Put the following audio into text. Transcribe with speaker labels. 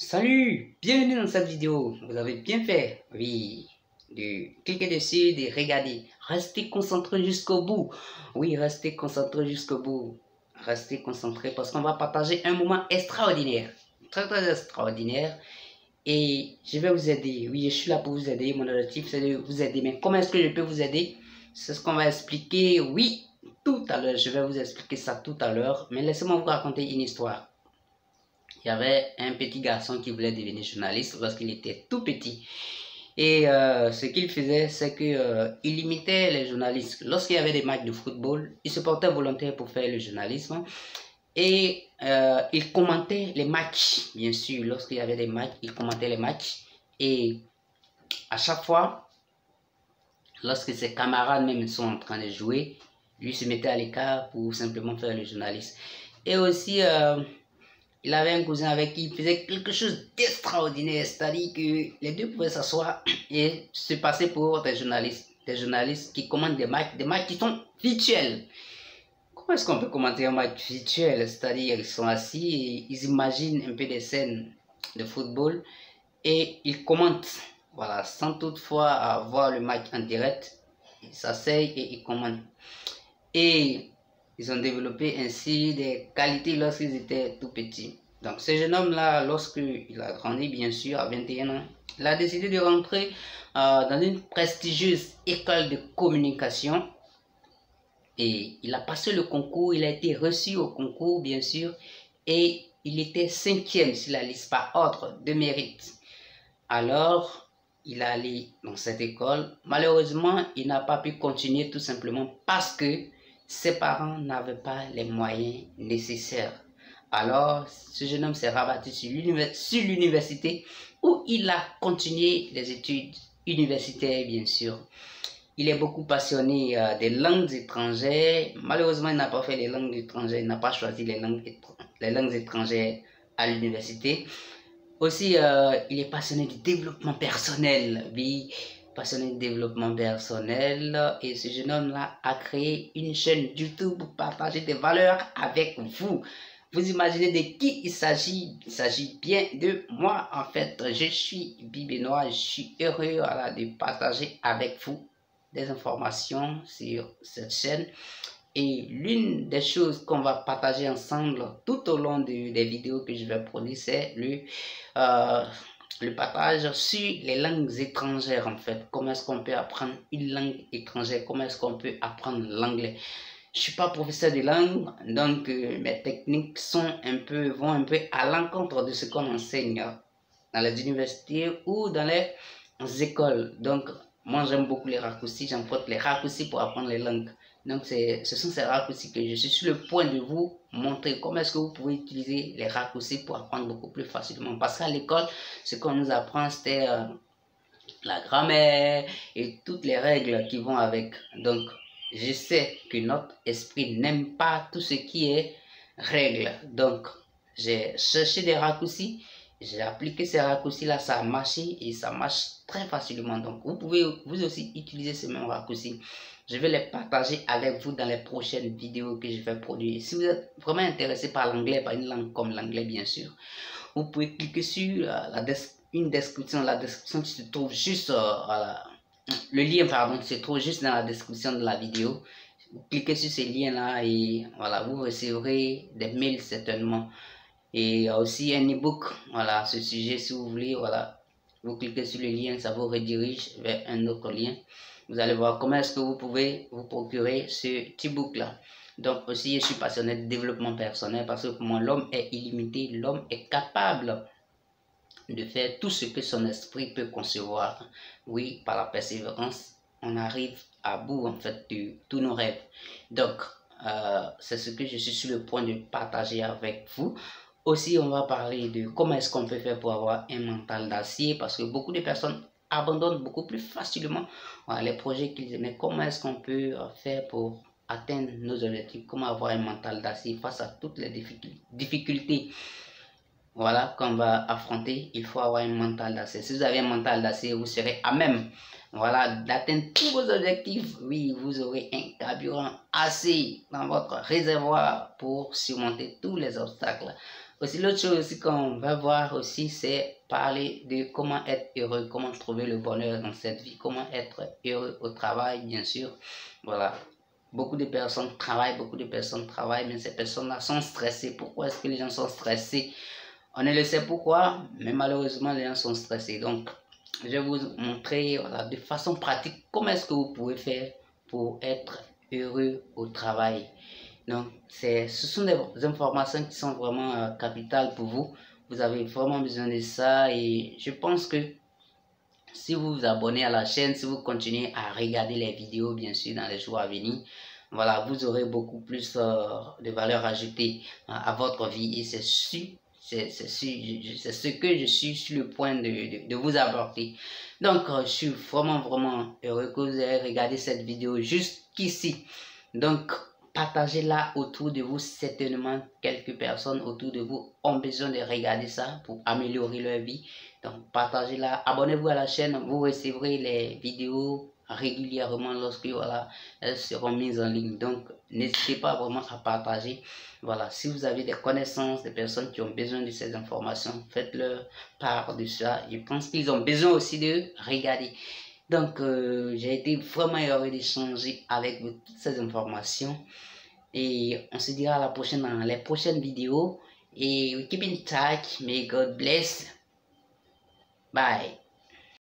Speaker 1: Salut, bienvenue dans cette vidéo. Vous avez bien fait, oui, de cliquer dessus, de regarder. Restez concentré jusqu'au bout. Oui, restez concentré jusqu'au bout. Restez concentré parce qu'on va partager un moment extraordinaire, très très extraordinaire. Et je vais vous aider. Oui, je suis là pour vous aider. Mon objectif, c'est de vous aider. Mais comment est-ce que je peux vous aider? C'est ce qu'on va expliquer, oui, tout à l'heure. Je vais vous expliquer ça tout à l'heure. Mais laissez-moi vous raconter une histoire. Il y avait un petit garçon qui voulait devenir journaliste lorsqu'il était tout petit. Et ce qu'il faisait, c'est qu'il imitait les journalistes. Lorsqu'il y avait des matchs de football, il se portait volontaire pour faire le journalisme. Et il commentait les matchs, bien sûr. Lorsqu'il y avait des matchs, il commentait les matchs. Et à chaque fois, lorsque ses camarades même sont en train de jouer, lui se mettait à l'écart pour simplement faire le journaliste. Et aussi, il avait un cousin avec qui il faisait quelque chose d'extraordinaire, c'est-à-dire que les deux pouvaient s'asseoir et se passer pour des journalistes qui commandent des matchs qui sont virtuels. Comment est-ce qu'on peut commenter un match virtuel? C'est-à-dire qu'ils sont assis et ils imaginent un peu des scènes de football et ils commentent, voilà, sans toutefois avoir le match en direct. Ils s'asseyent et ils commentent. Et ils ont développé ainsi des qualités lorsqu'ils étaient tout petits. Donc ce jeune homme-là, lorsqu'il a grandi, bien sûr, à 21 ans, il a décidé de rentrer dans une prestigieuse école de communication. Et il a passé le concours, il a été reçu au concours, bien sûr, et il était 5e sur la liste par ordre de mérite. Alors, il est allé dans cette école. Malheureusement, il n'a pas pu continuer tout simplement parce que ses parents n'avaient pas les moyens nécessaires. Alors, ce jeune homme s'est rabattu sur l'université où il a continué les études universitaires, bien sûr. Il est beaucoup passionné des langues étrangères. Malheureusement, il n'a pas fait les langues étrangères, il n'a pas choisi les langues étrangères à l'université. Aussi, il est passionné du développement personnel, oui, passionné du développement personnel. Et ce jeune homme-là a créé une chaîne YouTube pour partager des valeurs avec vous. Vous imaginez de qui il s'agit? Il s'agit bien de moi, en fait. Je suis Bibenois, je suis heureux voilà, de partager avec vous des informations sur cette chaîne. Et l'une des choses qu'on va partager ensemble tout au long des vidéos que je vais produire, c'est le partage sur les langues étrangères en fait. Comment est-ce qu'on peut apprendre une langue étrangère? Comment est-ce qu'on peut apprendre l'anglais? Je suis pas professeur de langue, donc mes techniques vont un peu à l'encontre de ce qu'on enseigne dans les universités ou dans les écoles. Donc, moi, j'aime beaucoup les raccourcis, j'emprunte les raccourcis pour apprendre les langues. Donc, ce sont ces raccourcis que je suis sur le point de vous montrer comment est-ce que vous pouvez utiliser les raccourcis pour apprendre beaucoup plus facilement. Parce qu'à l'école, ce qu'on nous apprend, c'était la grammaire et toutes les règles qui vont avec. Donc, je sais que notre esprit n'aime pas tout ce qui est règles. Donc, j'ai cherché des raccourcis, j'ai appliqué ces raccourcis-là, ça a marché et ça marche très facilement. Donc, vous pouvez vous aussi utiliser ces mêmes raccourcis. Je vais les partager avec vous dans les prochaines vidéos que je vais produire. Si vous êtes vraiment intéressé par l'anglais, par une langue comme l'anglais, bien sûr, vous pouvez cliquer sur une description. La description se trouve juste, le lien, pardon, se trouve juste dans la description de la vidéo. Vous cliquez sur ces liens-là et voilà, vous recevrez des mails certainement. Et il y a aussi un e-book, voilà, ce sujet, si vous voulez, voilà. Vous cliquez sur le lien, ça vous redirige vers un autre lien. Vous allez voir comment est-ce que vous pouvez vous procurer ce e-book-là. Donc aussi, je suis passionné de développement personnel parce que pour moi, l'homme est illimité, l'homme est capable de faire tout ce que son esprit peut concevoir. Oui, par la persévérance, on arrive à bout en fait de tous nos rêves. Donc, c'est ce que je suis sur le point de partager avec vous. Aussi, on va parler de comment est-ce qu'on peut faire pour avoir un mental d'acier parce que beaucoup de personnes abandonnent beaucoup plus facilement les projets qu'ils aimaient. Comment est-ce qu'on peut faire pour atteindre nos objectifs? Comment avoir un mental d'acier face à toutes les difficultés voilà, qu'on va affronter? Il faut avoir un mental d'acier. Si vous avez un mental d'acier, vous serez à même voilà, d'atteindre tous vos objectifs. Oui, vous aurez un carburant assez dans votre réservoir pour surmonter tous les obstacles. Aussi, l'autre chose aussi qu'on va voir aussi, c'est parler de comment être heureux, comment trouver le bonheur dans cette vie, comment être heureux au travail, bien sûr. Voilà. Beaucoup de personnes travaillent, mais ces personnes-là sont stressées. Pourquoi est-ce que les gens sont stressés? On ne le sait pourquoi, mais malheureusement, les gens sont stressés. Donc, je vais vous montrer voilà, de façon pratique comment est-ce que vous pouvez faire pour être heureux au travail. Donc, ce sont des informations qui sont vraiment capitales pour vous. Vous avez vraiment besoin de ça et je pense que si vous vous abonnez à la chaîne, si vous continuez à regarder les vidéos, bien sûr, dans les jours à venir, voilà, vous aurez beaucoup plus de valeur ajoutée à votre vie et c'est ce que je suis sur le point de vous apporter. Donc, je suis vraiment heureux que vous ayez regardé cette vidéo jusqu'ici. Donc, partagez-la autour de vous. Certainement, quelques personnes autour de vous ont besoin de regarder ça pour améliorer leur vie. Donc, partagez-la. Abonnez-vous à la chaîne. Vous recevrez les vidéos régulièrement lorsque voilà, elles seront mises en ligne. Donc, n'hésitez pas vraiment à partager. Voilà, si vous avez des connaissances, des personnes qui ont besoin de ces informations, faites-leur part de ça. Je pense qu'ils ont besoin aussi de regarder. Donc, j'ai été vraiment heureux d'échanger avec vous toutes ces informations. Et on se dira à la prochaine dans les prochaines vidéos. Et we keep in touch. May God bless. Bye.